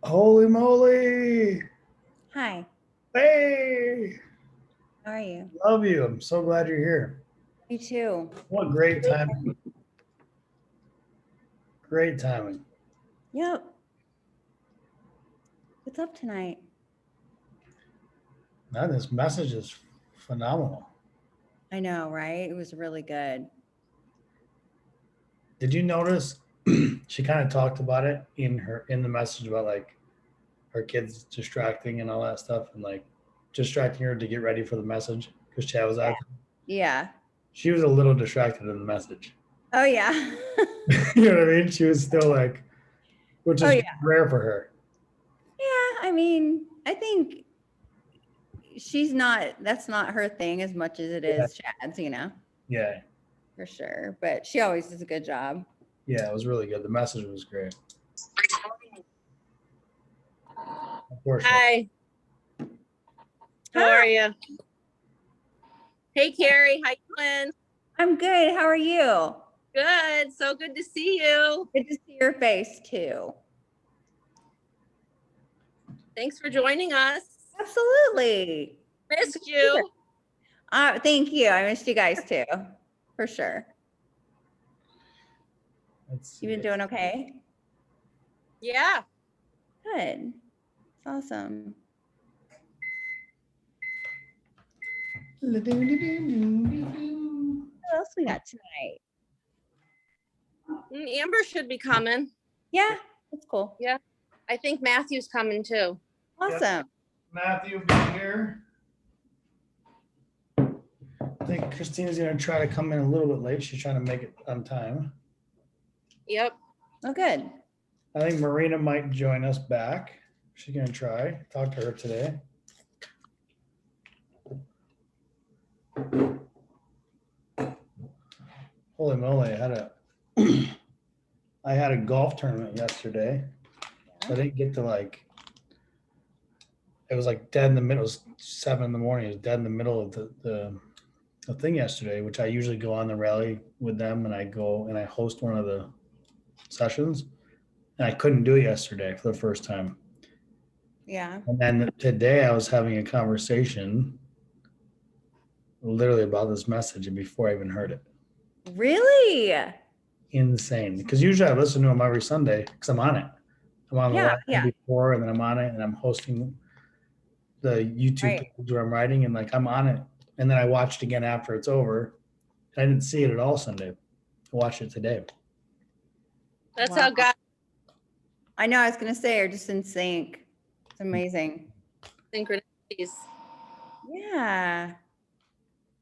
Holy moly! Hi, Hey! how are you? Love you. I'm so glad you're here. Me too. What great timing. Great timing. Yep. What's up tonight? Man, this message is phenomenal. I know, right? It was really good. Did you notice she kind of talked about it in the message about like her kids distracting and all that stuff and like distracting her to get ready for the message because Chad was Yeah. out. Yeah. She was a little distracted in the message. Oh, yeah. You know what I mean? She was still like, which Oh, is yeah. rare for her. Yeah. I mean, I think that's not her thing as much as it Yeah. is Chad's, Yeah. for sure. But she always does a good job. Yeah, it was really good. The message was great. Unfortunately. Hi, how Hi, are you? Hey, Carrie, how you doing? I'm good. How are you? Good, so good to see you. Good to see your face too. Thanks for joining us. Absolutely. Missed you. Thank you. I missed you guys too, for sure. Let's You been see. doing okay? Yeah, Good. It's awesome. What else we got tonight? Amber should be coming. Yeah, that's cool. Yeah, I think Matthew's coming too. Awesome. Matthew, be here. I think Christina's going to try to come in a little bit late. She's trying to make it on time. Yep. Oh, good. I think Marina might join us back. She's going to try. Talk to her today. Holy moly, I had a golf tournament yesterday. So I didn't get to it was like dead in the middle. It was 7 in the morning. It was dead in the middle of the thing yesterday, which I usually go on the rally with them and I go and I host one of the sessions. And I couldn't do it yesterday for the first time. Yeah. And then today I was having a conversation literally about this message and before I even heard it. Really? Insane. Because usually I listen to them every Sunday because I'm on it. I'm on the live before and then I'm on it and I'm hosting the YouTube page where I'm writing and like I'm on it. And then I watched again after it's over. I didn't see it at all Sunday. I watched it today. That's how God. I know. I was gonna say, are just in sync. It's amazing. Synchronicities. Yeah.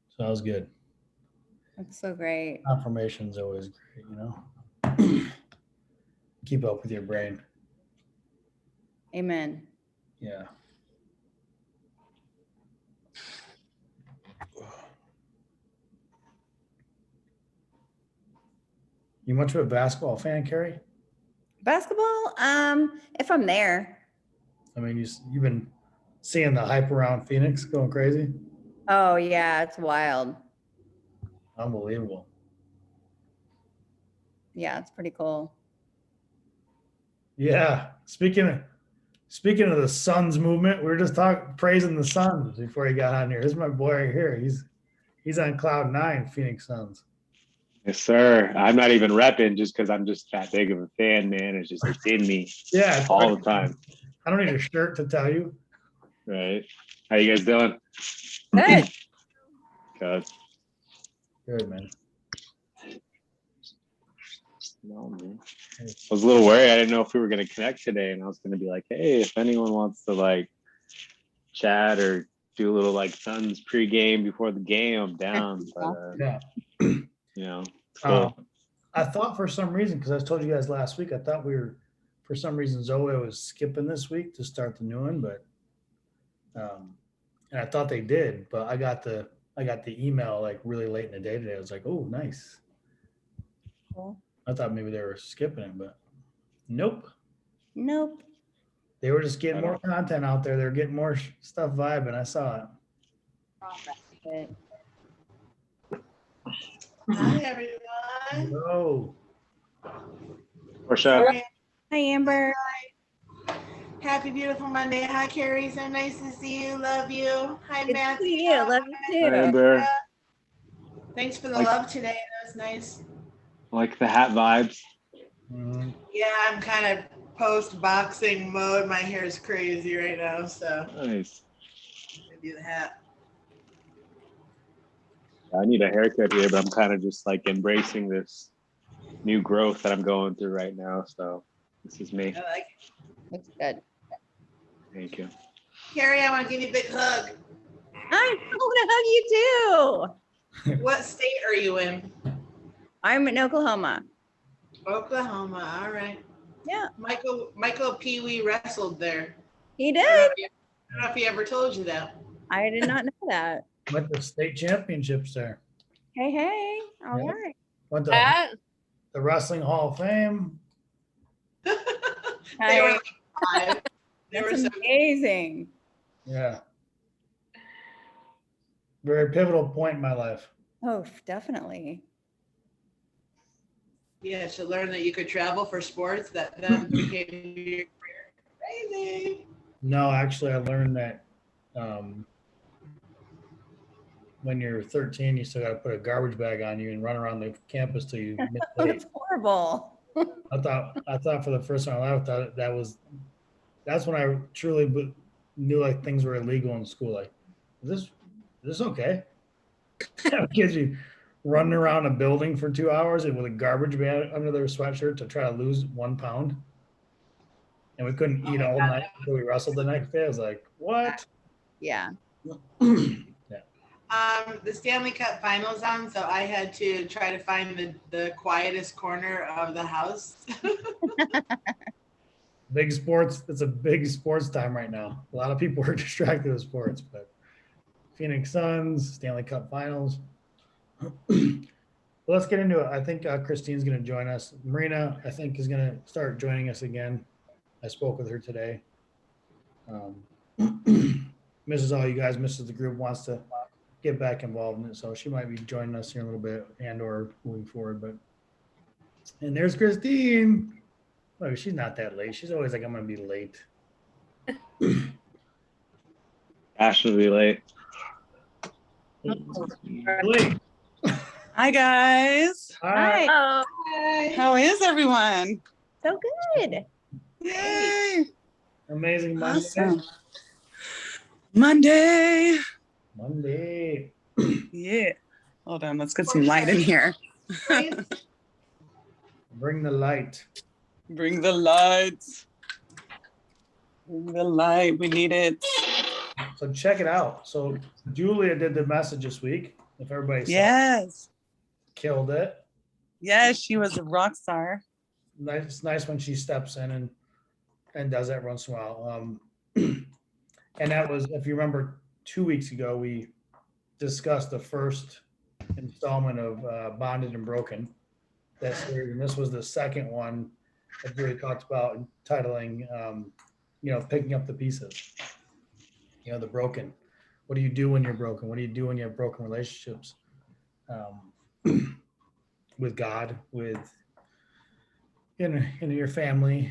So that was good. That's so great. Confirmation's always great, Keep up with your brain. Amen. Yeah. You much of a basketball fan, Carrie? Basketball? If I'm there. I mean, you've been seeing the hype around Phoenix going crazy. Oh yeah, it's wild. Unbelievable. Yeah, it's pretty cool. Yeah. Speaking of the Suns movement, we were just praising the Suns before he got on here. This is my boy right here. He's on cloud 9, Phoenix Suns. Yes, sir. I'm not even repping just because I'm just that big of a fan, man. It's in me. Yeah, all the time. I don't need a shirt to tell you. Right. How you guys doing? Good. Good, man. No, man. I was a little worried. I didn't know if we were going to connect today, and I was going to be like, hey, if anyone wants to like chat or do a little like Suns pregame before the game, I'm down. But cool. I thought for some reason, because I told you guys last week, I thought we were, for some reason, ZOE was skipping this week to start the new one, but and I thought they did, but I got the email like really late in the day today. I was like, oh, nice. Cool. I thought maybe they were skipping it, but nope. Nope. They were just getting more content out there. They're getting more stuff vibing. I saw it. Hi, everyone. Hello. What's up? Hi, Amber. Happy beautiful Monday. Hi, Carrie. So nice to see you. Love you. Hi, Good to Matthew. see you. Love you Hi, too. Amber. Thanks for the Like- love today. That was nice. Like the hat vibes. Mhm. Yeah, I'm kind of post-boxing mode. My hair is crazy right now, so Nice. I'm gonna do the hat. I need a haircut here, but I'm kind of just like embracing this new growth that I'm going through right now. So this is me. I like it. Looks good. Thank you. Carrie, I want to give you a big hug. I want to hug you too. What state are you in? I'm in Oklahoma. Oklahoma. All right. Yeah, Michael Pee Wee wrestled there. he I don't did. know if he ever told you that. I did not know that. Went to state championships there. Hey, all Yeah. right. Went to Pat, the Wrestling Hall of Fame. They Hey, were like five. They were that's so amazing. Yeah. Very pivotal point in my life. Oh, definitely. yeah, to learn that you could travel for sports that then became your career. Crazy. No, actually, I learned that when you're 13, you still got to put a garbage bag on you and run around the campus till you miss eight. That's horrible. I thought for the first time in my life, I thought that's when I truly knew like things were illegal in school. Like, is this okay? Kids you running around a building for 2 hours and with a garbage bag under their sweatshirt to try to lose 1 pound. And we couldn't Oh eat my all God. night until we wrestled the next day. I was like, what? Yeah. The Stanley Cup finals on, so I had to try to find the quietest corner of the house. Big sports. It's a big sports time right now. A lot of people are distracted with sports, but Phoenix Suns, Stanley Cup finals. Let's get into it. I think Christine's going to join us. Marina, I think, is going to start joining us again. I spoke with her today. Mrs. All you guys, Mrs. The group wants to get back involved in it, so she might be joining us here in a little bit and or moving forward. But and there's Christine. Oh, she's not that late. She's always like, I'm going to be late. Fashionably late. Late. Hi guys. Hi. oh, Hi. How is everyone? So good. Yay. Amazing Monday. Awesome. Monday. Monday. Yeah. Hold on, let's get some light in here. Bring the light. Bring the lights. Bring the light. We need it. So check it out. So Julia did the message this week. If everybody saw it, Yes. killed it. Yes, she was a rock star. Nice. It's nice when she steps in and does that once in a while. And that was, if you remember, 2 weeks ago, we discussed the first installment of Bonded and Broken. That series, and this was the second one that Julia talked about, titling, picking up the pieces. The broken. What do you do when you're broken? What do you do when you have broken relationships? With God, with in your family,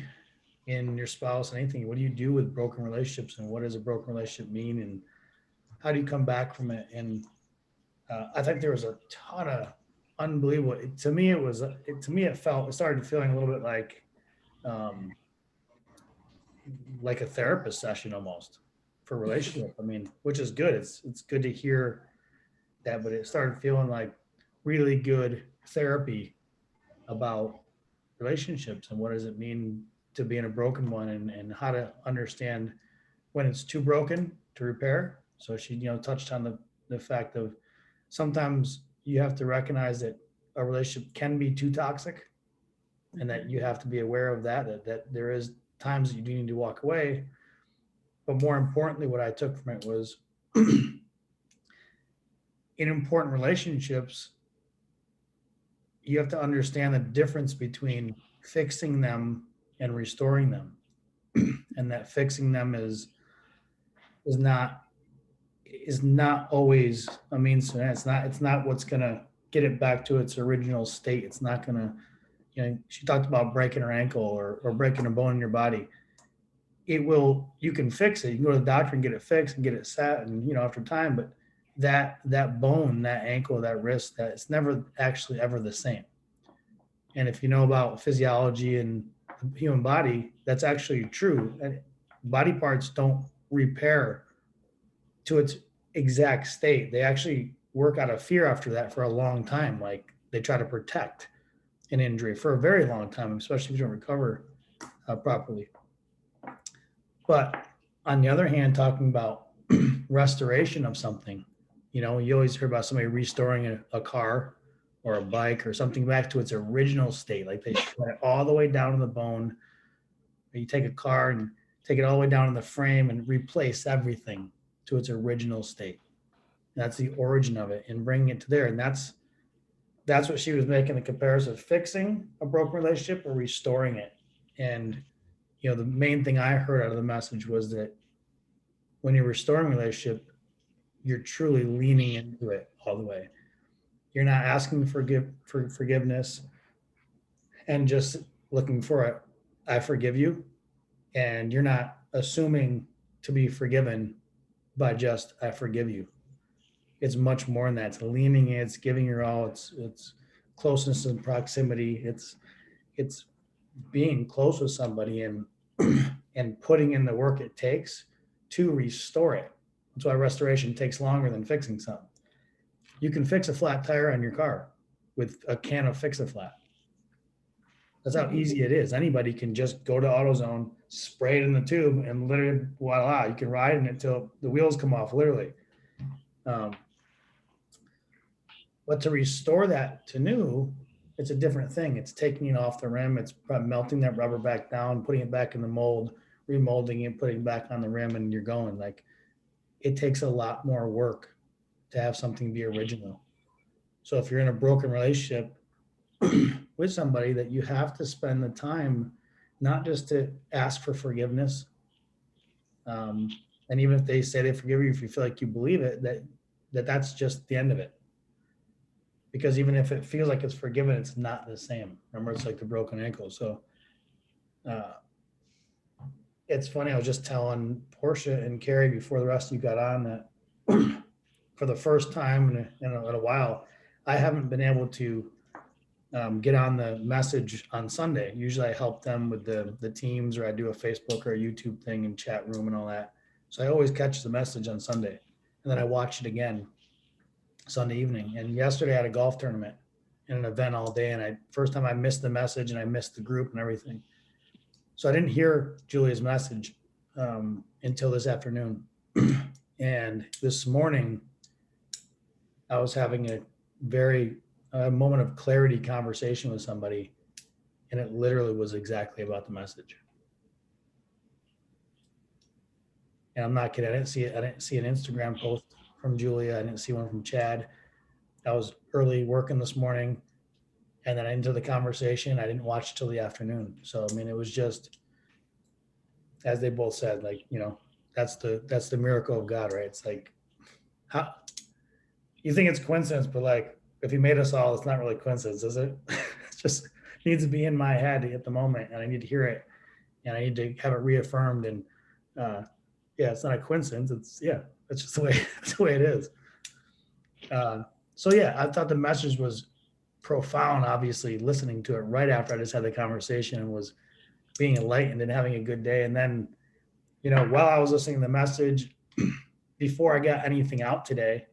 in your spouse, anything. What do you do with broken relationships, and what does a broken relationship mean, and how do you come back from it? And I think there was a ton of unbelievable. It started feeling a little bit like a therapist session almost for relationship. I mean, which is good. It's good to hear that, but it started feeling like really good therapy about relationships and what does it mean to be in a broken one, and how to understand when it's too broken to repair. So she, touched on the fact of sometimes you have to recognize that a relationship can be too toxic, and that you have to be aware of that there is times that you do need to walk away. But more importantly, what I took from it was in important relationships, you have to understand the difference between fixing them and restoring them. And that fixing them is not always a means to an end. It's not what's gonna get it back to its original state. It's not gonna, she talked about breaking her ankle or breaking a bone in your body. you can fix it. You can go to the doctor and get it fixed and get it set, and after time, but that bone, that ankle, that wrist, that it's never actually ever the same. And if you know about physiology and the human body, that's actually true. And body parts don't repair to its exact state. They actually work out of fear after that for a long time. Like they try to protect an injury for a very long time, especially if you don't recover properly. But on the other hand, talking about restoration of something, you always hear about somebody restoring a car or a bike or something back to its original state. Like they shred it all the way down to the bone. You take a car and take it all the way down to the frame and replace everything to its original state. That's the origin of it, and bringing it to there. And that's what she was making the comparison of fixing a broken relationship or restoring it. And the main thing I heard out of the message was that when you're restoring a relationship, you're truly leaning into it all the way. You're not asking for forgiveness and just looking for it. I forgive you. And you're not assuming to be forgiven by just, I forgive you. It's much more than that. It's leaning in, it's giving your all, it's closeness and proximity. It's being close with somebody and putting in the work it takes to restore it. That's why restoration takes longer than fixing something. You can fix a flat tire on your car with a can of Fix-A-Flat. That's how easy it is. Anybody can just go to AutoZone, spray it in the tube, and literally, voila, you can ride in it till the wheels come off, literally. But to restore that to new, it's a different thing. It's taking it off the rim. It's probably melting that rubber back down, putting it back in the mold, remolding it, putting it back on the rim, and you're going. Like, it takes a lot more work to have something be original. So if you're in a broken relationship with somebody, that you have to spend the time, not just to ask for forgiveness. And even if they say they forgive you, if you feel like you believe it, that's just the end of it. Because even if it feels like it's forgiven, it's not the same. Remember, it's like the broken ankle. So it's funny. I was just telling Portia and Carrie before the rest of you got on that for the first time in a while, I haven't been able to get on the message on Sunday. Usually I help them with the teams, or I do a Facebook or a YouTube thing and chat room and all that. So I always catch the message on Sunday, and then I watch it again Sunday evening. And yesterday I had a golf tournament and an event all day, and first time I missed the message and I missed the group and everything. So I didn't hear Julia's message until this afternoon. And this morning I was having a moment of clarity conversation with somebody, and it literally was exactly about the message. And I'm not kidding. I didn't see an Instagram post from Julia. I didn't see one from Chad. I was early working this morning, and then into the conversation, I didn't watch till the afternoon. So, I mean, it was just, as they both said, like, that's the miracle of God, right? It's like, how you think it's coincidence, but like, if he made us all, it's not really coincidence, is it? It just needs to be in my head at the moment, and I need to hear it, and I need to have it reaffirmed. And it's not a coincidence. It's just the way it is. So yeah, I thought the message was profound. Obviously, listening to it right after I just had the conversation and was being enlightened and having a good day. And then, while I was listening to the message, before I got anything out today,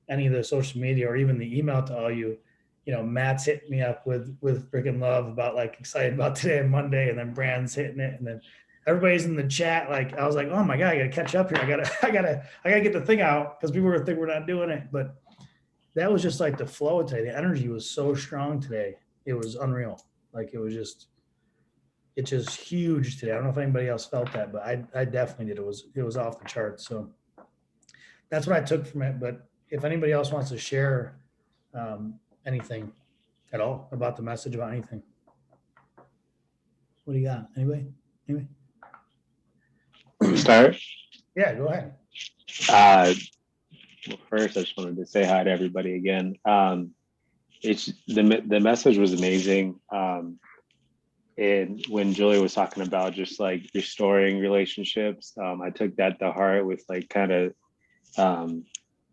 any of the social media or even the email to all you, Matt's hitting me up with freaking love about, like, excited about today and Monday, and then Brand's hitting it, and then everybody's in the chat. Like, I was like, oh my God, I gotta catch up here. I gotta get the thing out, because people think we're not doing it. But that was just like the flow today. The energy was so strong today. It was unreal. Like, it's just huge today. I don't know if anybody else felt that, but I definitely did. It was off the charts. So that's what I took from it. But if anybody else wants to share anything at all about the message, about anything, what do you got? Anybody? Start? Yeah, go ahead. Well, first, I just wanted to say hi to everybody again. It's the message was amazing. And when Julia was talking about just like restoring relationships, I took that to heart with like kind of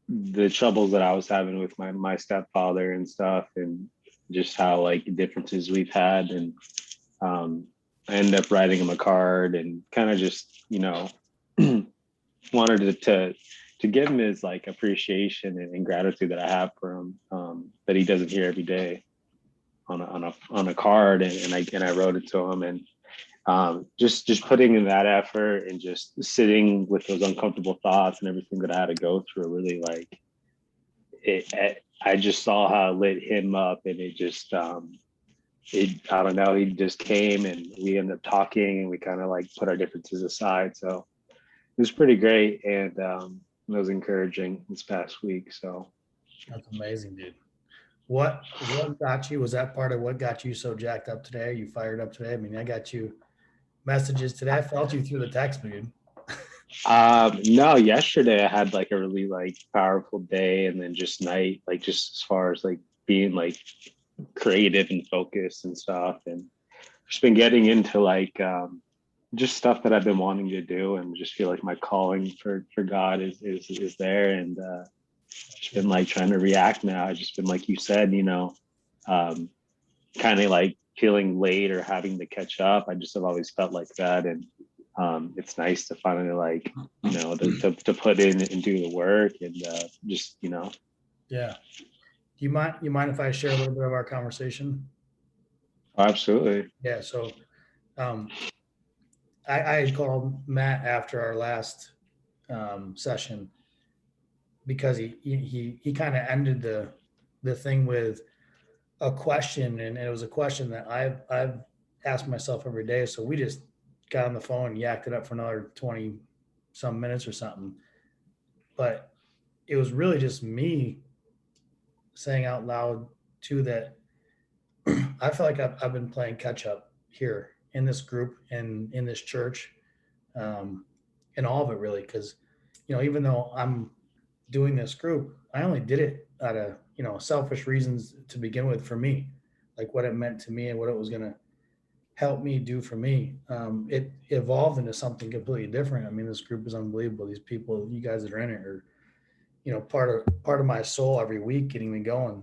the troubles that I was having with my stepfather and stuff, and just how like differences we've had. And I ended up writing him a card and kind of just, wanted to give him his like appreciation and gratitude that I have for him, that he doesn't hear every day on a card. And I wrote it to him, and just putting in that effort and just sitting with those uncomfortable thoughts and everything that I had to go through, really like I just saw how it lit him up, and it just I don't know, he just came and we ended up talking, and we kind of like put our differences aside. So it was pretty great, and it was encouraging this past week. So That's amazing, dude. What got you? Was that part of what got you so jacked up today? Are you fired up today? I mean, I got you messages today. I felt you through the text, dude. No, yesterday I had like a really like powerful day, and then just night, like just as far as like being like creative and focused and stuff, and just been getting into like just stuff that I've been wanting to do, and just feel like my calling for God is there. And just been like trying to react now. I've just been, like you said, kind of like feeling late or having to catch up. I just have always felt like that. And it's nice to finally like, to put in and do the work, and just, Yeah. Do you mind if I share a little bit of our conversation? Oh, absolutely. Yeah. So I had called Matt after our last session, because he kind of ended the thing with a question, and it was a question that I've asked myself every day. So we just got on the phone and yacked it up for another 20 some minutes or something. But it was really just me saying out loud too that I feel like I've been playing catch up here in this group and in this church, and all of it really, because even though I'm doing this group, I only did it out of selfish reasons to begin with, for me, like what it meant to me and what it was going to help me do for me. It evolved into something completely different. I mean, this group is unbelievable. These people, you guys that are in it, are part of my soul every week, getting me going.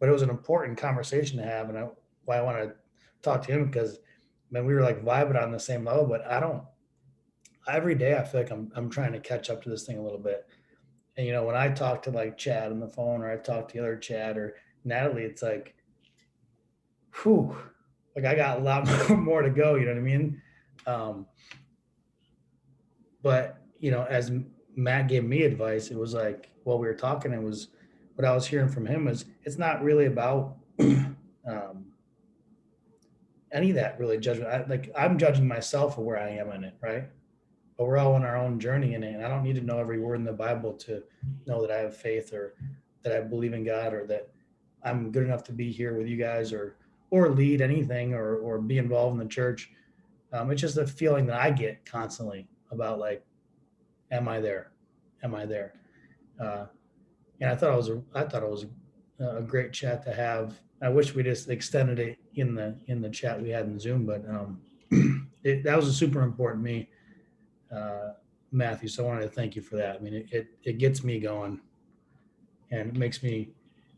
But it was an important conversation to have, and why I want to talk to him, because man, we were like vibing on the same level. But every day I feel like I'm trying to catch up to this thing a little bit. And when I talk to like Chad on the phone, or I talk to the other Chad or Natalie, it's like, whew, like I got a lot more to go. You know what I mean? But as Matt gave me advice, it was like, while we were talking, it was what I was hearing from him was, it's not really about any of that really judgment. I'm judging myself for where I am in it, right? But we're all on our own journey in it, and I don't need to know every word in the Bible to know that I have faith, or that I believe in God, or that I'm good enough to be here with you guys, or lead anything, or be involved in the church. It's just a feeling that I get constantly about like, am I there? Am I there? And I thought it was a great chat to have. I wish we just extended it in the chat we had in Zoom, but that was a super important to me, Matthew. So I wanted to thank you for that. I mean, it gets me going, and it makes me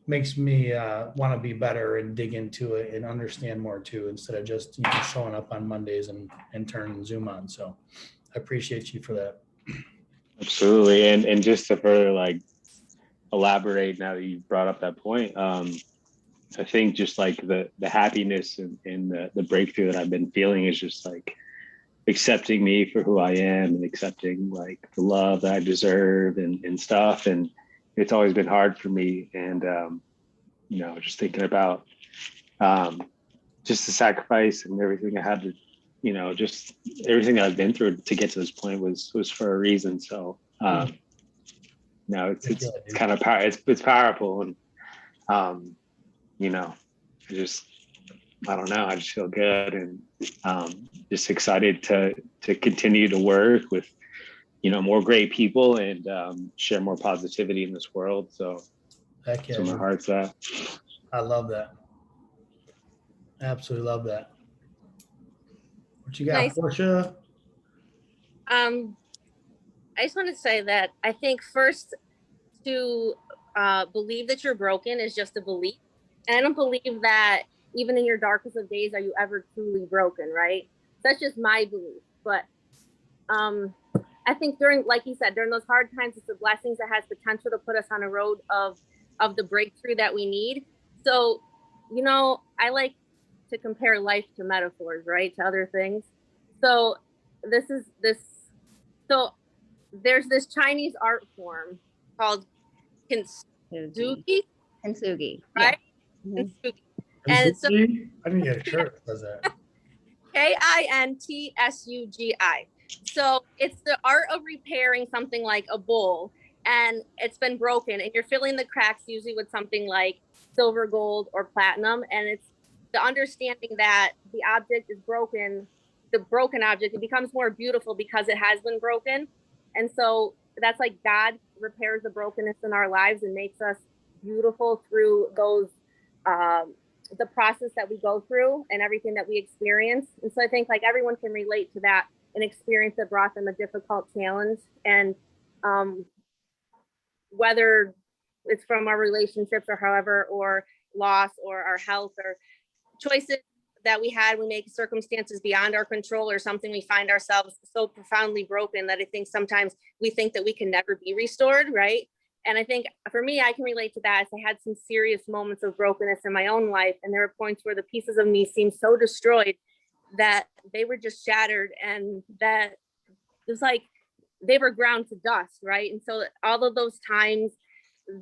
want to be better and dig into it and understand more too, instead of just showing up on Mondays and turning Zoom on. So I appreciate you for that. Absolutely. And just to further like elaborate, now that you brought up that point, I think just like the happiness and the breakthrough that I've been feeling is just like accepting me for who I am, and accepting like the love that I deserve and stuff. And it's always been hard for me. And, just thinking about just the sacrifice and everything I had to, just everything that I've been through to get to this point was for a reason. So, it's kind of it's powerful. And, I don't know, I just feel good, and just excited to continue to work with, more great people, and share more positivity in this world. So Heck yeah, so my heart's at. I love that. Absolutely love that. What you got, Nice. Portia? I just want to say that I think first to believe that you're broken is just a belief. And I don't believe that even in your darkest of days are you ever truly broken, right? That's just my belief. But I think during, like you said, during those hard times, it's the blessings that has potential to put us on a road of the breakthrough that we need. So, you know, I like to compare life to metaphors, right? To other things. So so there's this Chinese art form called kintsugi, Kintsugi. right? Yeah. Mhm. Kintsugi. And so I didn't get a shirt that says that. Kintsugi. So it's the art of repairing something like a bowl and it's been broken and you're filling the cracks usually with something like silver, gold, or platinum. And it's the understanding that the object is broken, the broken object, it becomes more beautiful because it has been broken. And so that's like God repairs the brokenness in our lives and makes us beautiful through those the process that we go through and everything that we experience. And so I think like everyone can relate to that, an experience that brought them a difficult challenge. And whether it's from our relationships or however, or loss or our health or choices that we had, we make circumstances beyond our control or something, we find ourselves so profoundly broken that I think sometimes we think that we can never be restored, right? And I think for me, I can relate to that. As I had some serious moments of brokenness in my own life. And there were points where the pieces of me seemed so destroyed that they were just shattered and that it was like they were ground to dust, right? And so all of those times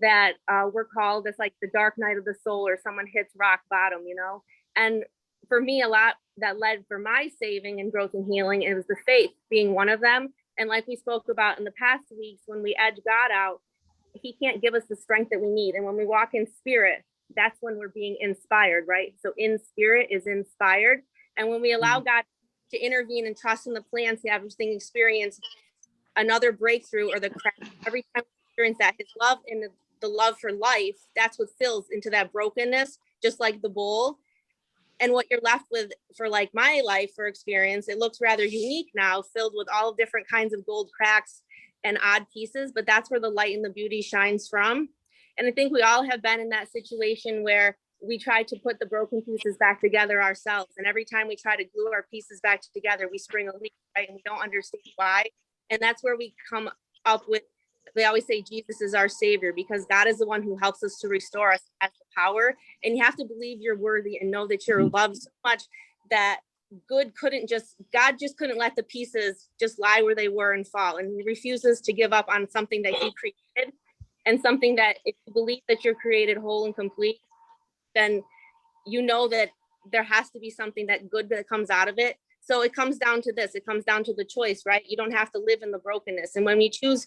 that were called as like the dark night of the soul or someone hits rock bottom, you know? And for me, a lot that led for my saving and growth and healing, it was the faith being one of them. And like we spoke about in the past weeks, when we edge God out, he can't give us the strength that we need. And when we walk in spirit, that's when we're being inspired, right? So in spirit is inspired. And when we allow God to intervene and trust in the plan to have everything experience another breakthrough or the crack, every time we experience that, his love and the love for life, that's what fills into that brokenness, just like the bowl. And what you're left with for like my life or experience, it looks rather unique now, filled with all different kinds of gold cracks and odd pieces, but that's where the light and the beauty shines from. And I think we all have been in that situation where we try to put the broken pieces back together ourselves. And every time we try to glue our pieces back together, we spring a leak, right? And we don't understand why. And that's where we come up with, they always say Jesus is our savior because God is the one who helps us to restore us, has the power. And you have to believe you're worthy and know that you're loved so much that God just couldn't let the pieces just lie where they were and fall. And he refuses to give up on something that he created, and something that if you believe that you're created whole and complete, then you know that there has to be something that good that comes out of it. So it comes down to this, it comes down to the choice, right? You don't have to live in the brokenness. And when you're choosing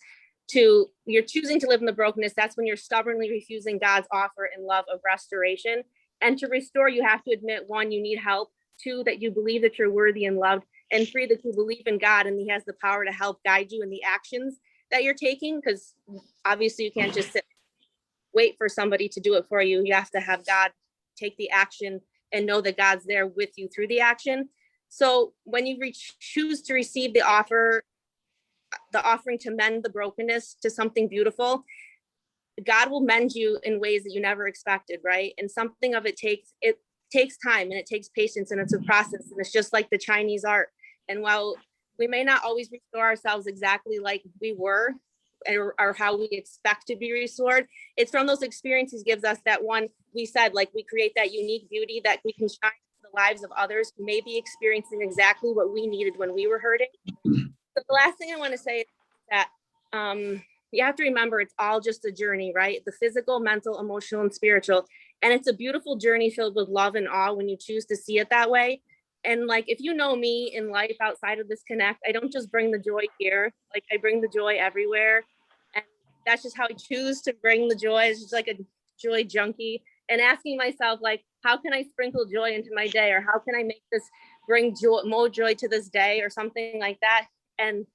to live in the brokenness, that's when you're stubbornly refusing God's offer and love of restoration. And to restore, you have to admit, one, you need help. Two, that you believe that you're worthy and loved. And three, that you believe in God and he has the power to help guide you in the actions that you're taking. Because obviously you can't just wait for somebody to do it for you. You have to have God take the action and know that God's there with you through the action. So when you choose to receive the offering to mend the brokenness to something beautiful, God will mend you in ways that you never expected, right? And something of it takes time and it takes patience and it's a process. And it's just like the Chinese art. And while we may not always restore ourselves exactly like we were or how we expect to be restored, it's from those experiences gives us that one, we said, like we create that unique beauty that we can shine in the lives of others who may be experiencing exactly what we needed when we were hurting. But the last thing I want to say is that you have to remember it's all just a journey, right? The physical, mental, emotional, and spiritual. And it's a beautiful journey filled with love and awe when you choose to see it that way. And like, if you know me in life outside of this connect, I don't just bring the joy here, like I bring the joy everywhere. And that's just how I choose to bring the joy. It's just like a joy junkie and asking myself, like, how can I sprinkle joy into my day? Or how can I make this bring joy, more joy to this day or something like that? And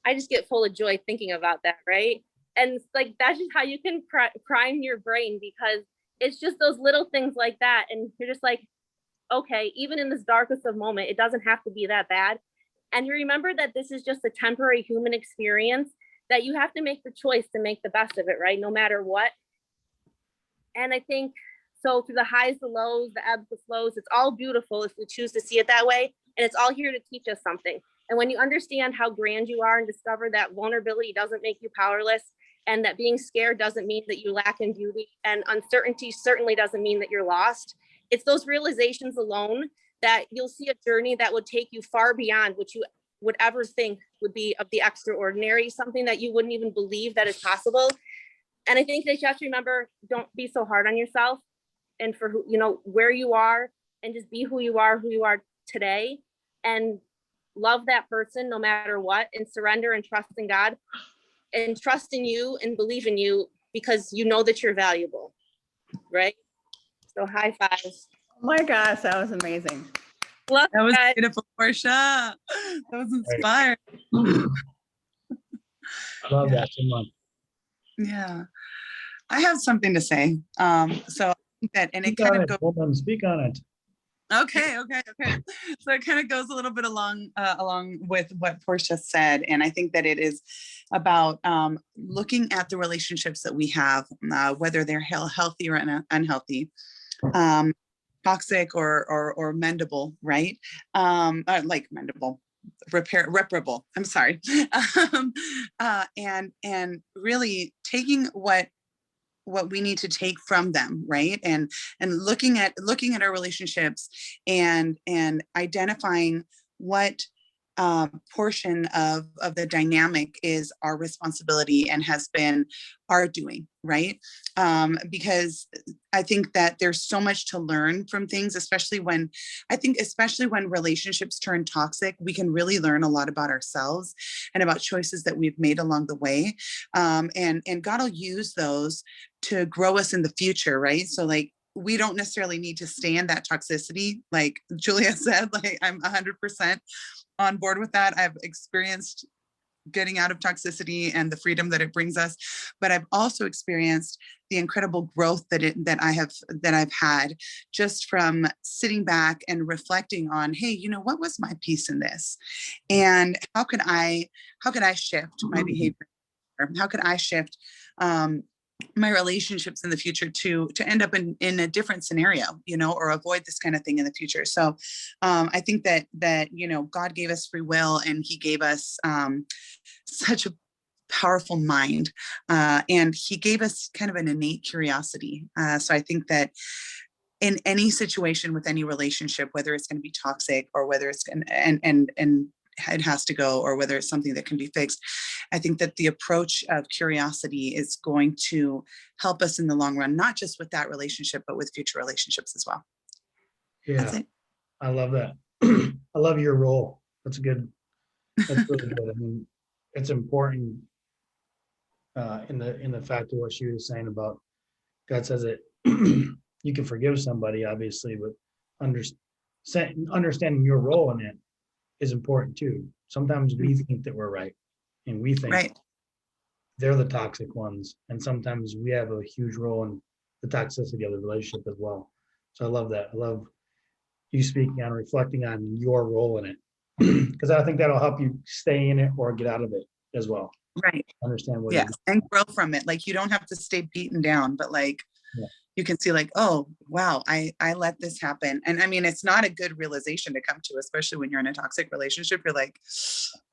I just get full of joy thinking about that, right? And like, that's just how you can prime your brain because it's just those little things like that. And you're just like, okay, even in this darkest of moment, it doesn't have to be that bad. And you remember that this is just a temporary human experience, that you have to make the choice to make the best of it, right? No matter what. And I think so, through the highs, the lows, the ebbs, the flows, it's all beautiful if we choose to see it that way. And it's all here to teach us something. And when you understand how grand you are and discover that vulnerability doesn't make you powerless, and that being scared doesn't mean that you lack in beauty, and uncertainty certainly doesn't mean that you're lost. It's those realizations alone that you'll see a journey that would take you far beyond what you would ever think would be of the extraordinary, something that you wouldn't even believe that is possible. And I think that you have to remember, don't be so hard on yourself, and for who, you know, where you are, and just be who you are today, and love that person no matter what, and surrender and trust in God, and trust in you and believe in you, because you know that you're valuable, right? So high fives. Oh my gosh, that was amazing. Love That was guys. beautiful, Portia. That was inspired. Love that so much. Yeah. I have something to say. So I think that, and it Speak kind on of it, goes. woman, speak on it. Okay. So it kind of goes a little bit along with what Portia said, and I think that it is about looking at the relationships that we have, whether they're healthy or unhealthy, toxic or mendable, right? Like mendable, reparable. I'm sorry, and really taking what we need to take from them, right? And looking at our relationships and identifying what portion of the dynamic is our responsibility and has been our doing, right? Because I think that there's so much to learn from things, especially when relationships turn toxic. We can really learn a lot about ourselves and about choices that we've made along the way. And God will use those to grow us in the future, right? So like, we don't necessarily need to stay in that toxicity. Like Julia said, like I'm 100% on board with that. I've experienced getting out of toxicity and the freedom that it brings us, but I've also experienced the incredible growth that I've had just from sitting back and reflecting on, hey, you know, what was my piece in this, and how could I shift my behavior? How could I shift my relationships in the future to end up in a different scenario, you know, or avoid this kind of thing in the future? So I think that, you know, God gave us free will, and he gave us such a powerful mind, and he gave us kind of an innate curiosity. So I think that in any situation with any relationship, whether it's going to be toxic or whether it's and it has to go, or whether it's something that can be fixed, I think that the approach of curiosity is going to help us in the long run, not just with that relationship, but with future relationships as well. Yeah, that's it. I love that. I love your role. That's good. That's really good. I mean, it's important in the fact of what she was saying about God says that you can forgive somebody, obviously, but understanding your role in it is important too. Sometimes we think that we're right, and we think Right. they're the toxic ones, and sometimes we have a huge role in the toxicity of the relationship as well. So I love that. I love you speaking on, reflecting on your role in it, because I think that'll help you stay in it or get out of it as well. Right. Understand what Yes, and grow from it. Like, you don't have to stay beaten down, but like, yeah. You can see like, oh, wow, I let this happen. And I mean, it's not a good realization to come to, especially when you're in a toxic relationship. You're like,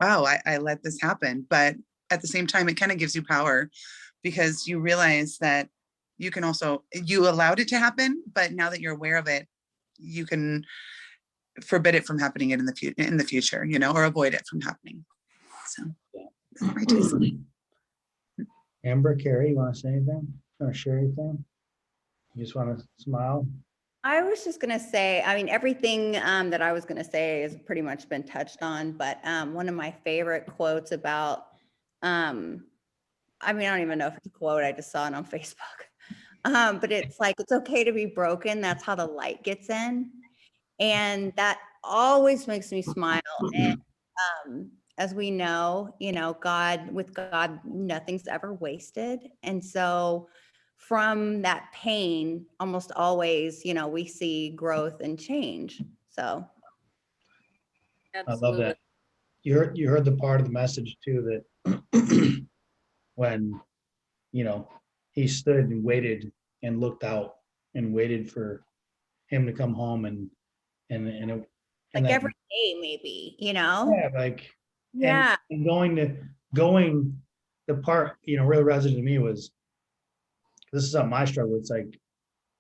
wow, I let this happen. But at the same time, it kind of gives you power, because you realize that you can also, you allowed it to happen, but now that you're aware of it, you can forbid it from happening in the future, you know, or avoid it from happening. So, Amber, Carrie, you want to say anything? Want to share anything? You just want to smile? I was just going to say, I mean, everything that I was going to say has pretty much been touched on, but one of my favorite quotes about, I mean, I don't even know if it's a quote, I just saw it on Facebook. But it's like, it's okay to be broken. That's how the light gets in. And that always makes me smile. And as we know, you know, with God, nothing's ever wasted. And so from that pain, almost always, you know, we see growth and change. So. I love that. You heard the part of the message too, that when, you know, he stood and waited and looked out and waited for him to come home and it, and Like that, every day, maybe, you know? yeah, like, Yeah. and going the part, you know, really resonated to me was, this is not my struggle. It's like,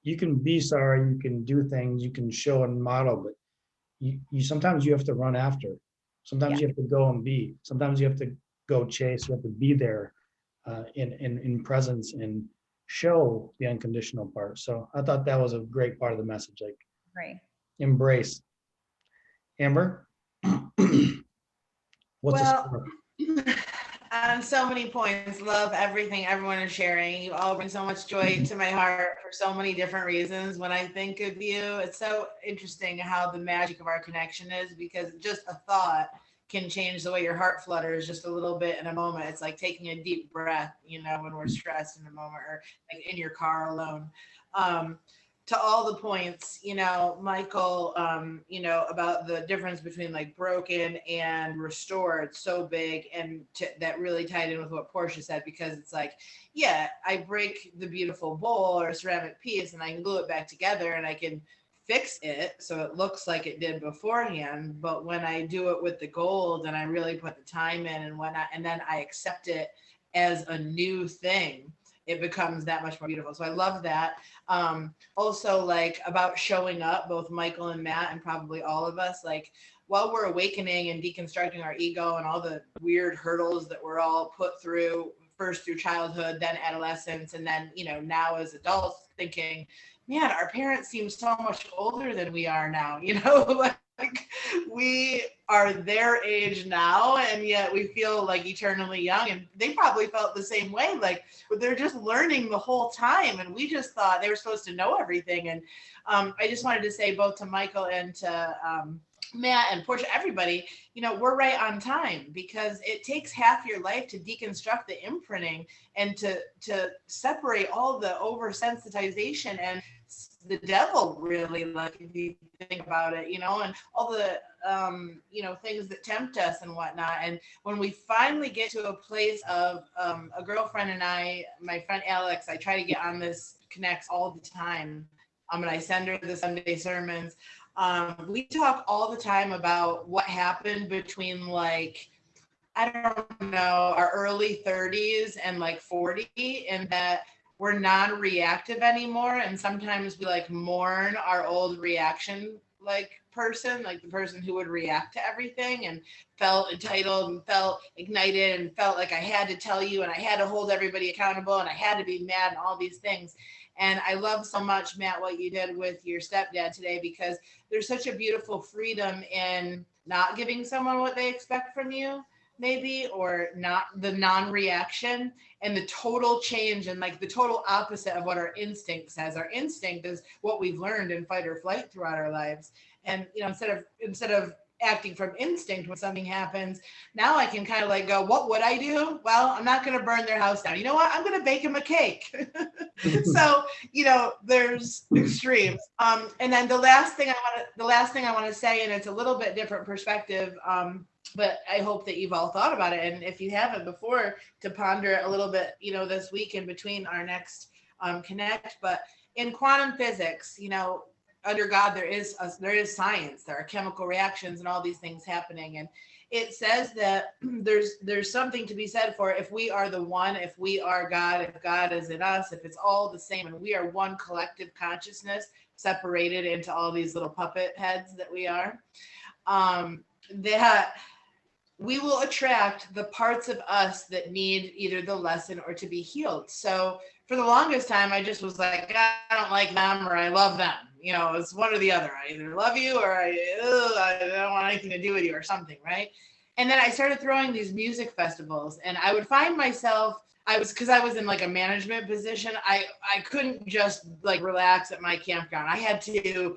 you can be sorry, you can do things, you can show and model, but you sometimes you have to run after. Sometimes you have to go and be. Sometimes you have to go chase. You have to be there in presence and show the unconditional part. So I thought that was a great part of the message. Like, Right. embrace. Amber, what's Well, on so many points, love everything everyone is sharing. You all bring so much joy to my heart for so many different reasons. When I think of you, it's so interesting how the magic of our connection is, because just a thought can change the way your heart flutters just a little bit in a moment. It's like taking a deep breath, you know, when we're stressed in a moment, or like in your car alone. To all the points, you know, Michael, you know, about the difference between like broken and restored, so big. And that really tied in with what Portia said, because it's like, yeah, I break the beautiful bowl or ceramic piece and I can glue it back together and I can fix it so it looks like it did beforehand. But when I do it with the gold and I really put the time in and then I accept it as a new thing, it becomes that much more beautiful. So I love that. Also, like, about showing up, both Michael and Matt, and probably all of us, like, while we're awakening and deconstructing our ego and all the weird hurdles that we're all put through, first through childhood, then adolescence, and then, you know, now as adults, thinking, man, our parents seem so much older than we are now, you know, like we are their age now, and yet we feel like eternally young, and they probably felt the same way, like they're just learning the whole time, and we just thought they were supposed to know everything. And I just wanted to say, both to Michael and to Matt and Portia, everybody, you know, we're right on time, because it takes half your life to deconstruct the imprinting and to separate all the oversensitization and the devil, really, like, if you think about it, you know, and all the you know, things that tempt us and whatnot. And when we finally get to a place of a girlfriend and I, my friend Alex, I try to get on this Connects all the time, and I send her the Sunday sermons. We talk all the time about what happened between, like, I don't know, our early 30s and like 40, and that we're non-reactive anymore. And sometimes we like mourn our old reaction, like person, like the person who would react to everything and felt entitled and felt ignited and felt like I had to tell you and I had to hold everybody accountable and I had to be mad and all these things. And I love so much, Matt, what you did with your stepdad today, because there's such a beautiful freedom in not giving someone what they expect from you, maybe, or not, the non-reaction, and the total change and like the total opposite of what our instinct says. Our instinct is what we've learned in fight or flight throughout our lives. And, you know, instead of acting from instinct when something happens, now I can kind of like go, what would I do? Well, I'm not going to burn their house down. You know what? I'm going to bake them a cake. So, you know, there's extremes. And then the last thing I want to say, and it's a little bit different perspective, but I hope that you've all thought about it. And if you haven't before, to ponder it a little bit, you know, this week in between our next Connect. But in quantum physics, you know, under God, there is science, there are chemical reactions and all these things happening. And it says that there's something to be said for, if we are the one, if we are God, if God is in us, if it's all the same, and we are one collective consciousness separated into all these little puppet heads that we are, that we will attract the parts of us that need either the lesson or to be healed. So for the longest time, I just was like, I don't like them or I love them. You know, it's one or the other. I either love you or I don't want anything to do with you or something, right? And then I started throwing these music festivals, and I would find myself, because I was in like a management position, I couldn't just like relax at my campground. I had to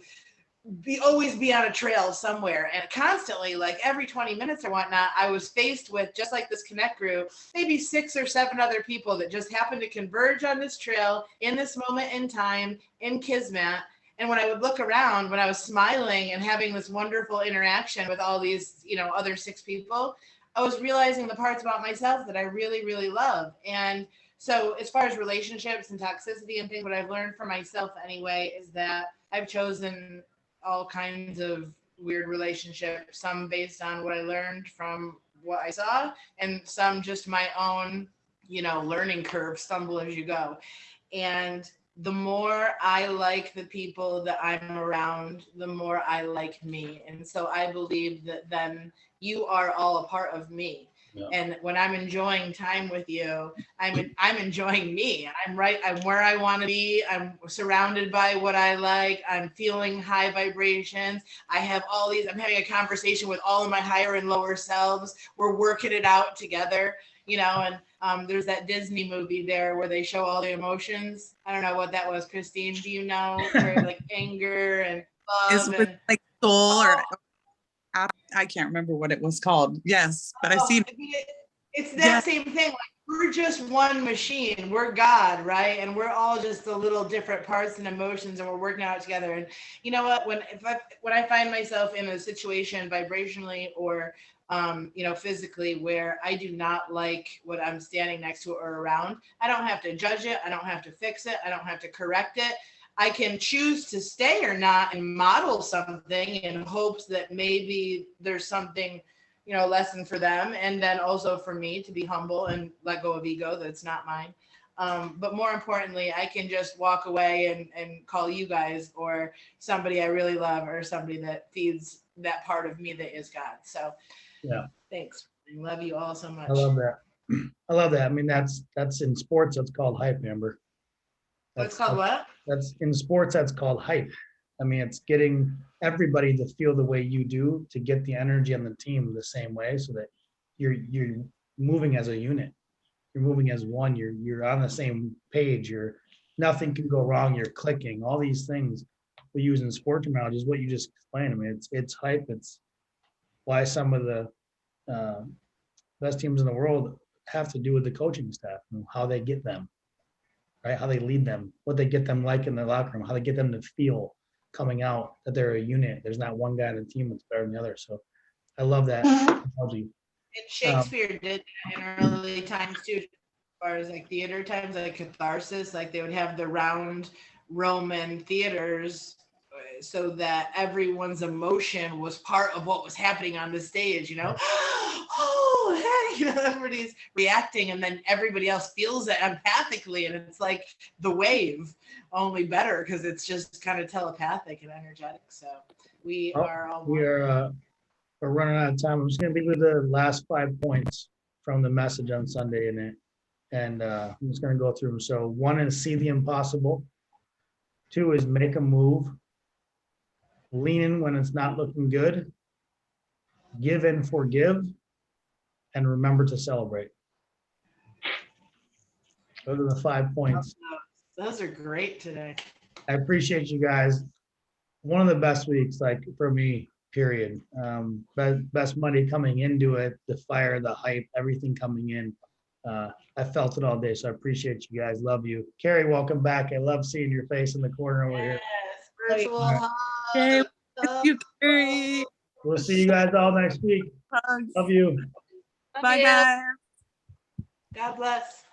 always be on a trail somewhere, and constantly, like every 20 minutes or whatnot, I was faced with, just like this Connect group, maybe 6 or 7 other people that just happened to converge on this trail in this moment in time in Kismet. And when I would look around, when I was smiling and having this wonderful interaction with all these, other 6 people, I was realizing the parts about myself that I really, really love. And so as far as relationships and toxicity and things, what I've learned for myself anyway is that I've chosen all kinds of weird relationships, some based on what I learned from what I saw, and some just my own, learning curve, stumble as you go. And the more I like the people that I'm around, the more I like me. And so I believe that then you are all a part of me. Yeah. And when I'm enjoying time with you, I'm enjoying me. I'm where I want to be. I'm surrounded by what I like. I'm feeling high vibrations. I'm having a conversation with all of my higher and lower selves. We're working it out together, and there's that Disney movie there where they show all the emotions. I don't know what that was, Christine. Do you know? Where like anger and love and like soul or I can't remember what it was called. Yes, but I've seen it's that same thing. Like we're just one machine. We're God, right? And we're all just the little different parts and emotions, and we're working out together. And you know what? When I find myself in a situation vibrationally or physically where I do not like what I'm standing next to or around, I don't have to judge it. I don't have to fix it. I don't have to correct it. I can choose to stay or not and model something in hopes that maybe there's something, lesson for them. And then also for me to be humble and let go of ego that's not mine. But more importantly, I can just walk away and call you guys or somebody I really love or somebody that feeds that part of me that is God. So yeah, thanks. I love you all so much. I love that. I love that. I mean, that's in sports, that's called hype, Amber. What's called what? That's in sports, that's called hype. I mean, it's getting everybody to feel the way you do, to get the energy on the team the same way, so that you're moving as a unit. You're moving as one. You're on the same page. Nothing can go wrong. You're clicking. All these things we use in sport terminology is what you just explained. I mean, it's hype. It's why some of the best teams in the world have to do with the coaching staff and how they get them. Right? How they lead them, what they get them like in the locker room, how they get them to feel coming out that they're a unit. There's not one guy on the team that's better than the other. So I love that analogy. And Shakespeare did that in early times too, as far as like theater times, like catharsis, like they would have the round Roman theaters so that everyone's emotion was part of what was happening on the stage, Oh, hey, everybody's reacting, and then everybody else feels it empathically, and it's like the wave, only better because it's just kind of telepathic and energetic. So we're running out of time. I'm just going to leave with the last 5 points from the message on Sunday in it, and I'm just going to go through them. So 1 is see the impossible. 2 is make a move. Lean in when it's not looking good. Give and forgive. And remember to celebrate. Those are the 5 points. Those are great today. I appreciate you guys. One of the best weeks, like for me, period. Best Monday coming into it, the fire, the hype, everything coming in. I felt it all day, so I appreciate you guys. Love you. Carrie, welcome back. I love seeing your face in the corner over here. Virtual hug. Hey, you, Carrie. We'll see you guys all next week. Hugs. Love you. Bye, guys. God bless.